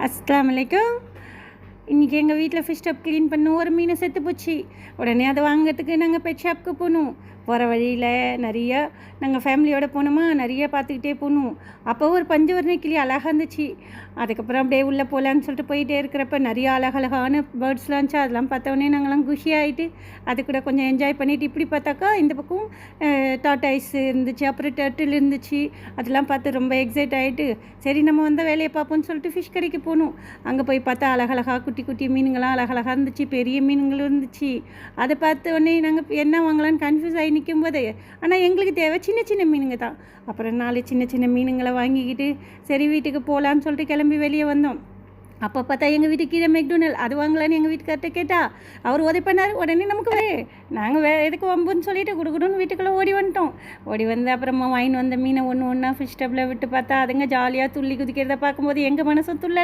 அஸ்ஸலாமு அலைக்கும். இன்றைக்கி எங்கள் வீட்டில் ஃபிஷ் டப் க்ளீன் பண்ணோம். ஒரு மீன் செத்து போச்சு. உடனே அதை வாங்கிறதுக்கு நாங்கள் பெட் ஷாப்புக்கு போனோம். போகிற வழியில் நிறைய நாங்கள் ஃபேமிலியோடு போனோமா, நிறைய பார்த்துக்கிட்டே போனோம். அப்போ ஒரு பஞ்சவர்ண கிளி அழகாக இருந்துச்சு. அதுக்கப்புறம் அப்படியே உள்ளே போகலான்னு சொல்லிட்டு போயிட்டே இருக்கிறப்ப நிறைய அழகழகான பேர்ட்ஸ்லாம் இருந்துச்சு. அதெல்லாம் பார்த்தோன்னே நாங்களாம் குஷி ஆகிட்டு அது கூட கொஞ்சம் என்ஜாய் பண்ணிவிட்டு இப்படி பார்த்தாக்கா இந்த பக்கம் டாட்டாய்ஸ் இருந்துச்சு, அப்புறம் டர்ட்டில் இருந்துச்சு. அதெல்லாம் பார்த்து ரொம்ப எக்ஸைட் ஆகிட்டு சரி நம்ம வந்த வேலையை பார்ப்போம்னு சொல்லிட்டு ஃபிஷ் கடைக்கு போகணும். அங்கே போய் பார்த்தா அழகழகாக குட்டி குட்டி மீனுங்களாம் அழகழகாக இருந்துச்சு, பெரிய மீனுங்களும் இருந்துச்சு. அதை பார்த்த உடனே நாங்கள் என்ன வாங்கலான்னு கன்ஃபியூஸ் ஆகி நிற்கும் போது, ஆனால் எங்களுக்கு தேவை சின்ன சின்ன மீனுங்க தான். அப்புறம் 4 சின்ன சின்ன மீனுங்களை வாங்கிக்கிட்டு சரி வீட்டுக்கு போகலான்னு சொல்லிட்டு கிளம்பி வெளியே வந்தோம். அப்போ பார்த்தா எங்கள் வீட்டுக்கு கீழே மெக்டொனல் அது வாங்கலான்னு எங்கள் வீட்டுக்கார்ட்ட கேட்டால் அவர் உதவி பண்ணார். உடனே நமக்கு நாங்கள் எதுக்கு வம்புன்னு சொல்லிட்டு குடுகுடுன்னு வீட்டுக்குள்ளே ஓடி வந்துட்டோம். ஓடி வந்து அப்புறமா வாங்கிட்டு வந்த மீனை ஒன்று ஒன்றா ஃபிஷ் டப்பில் விட்டு பார்த்தா அதுங்க ஜாலியாக துள்ளி குதிக்கிறத பார்க்கும்போது எங்கள் மனசும் துள்ளல்.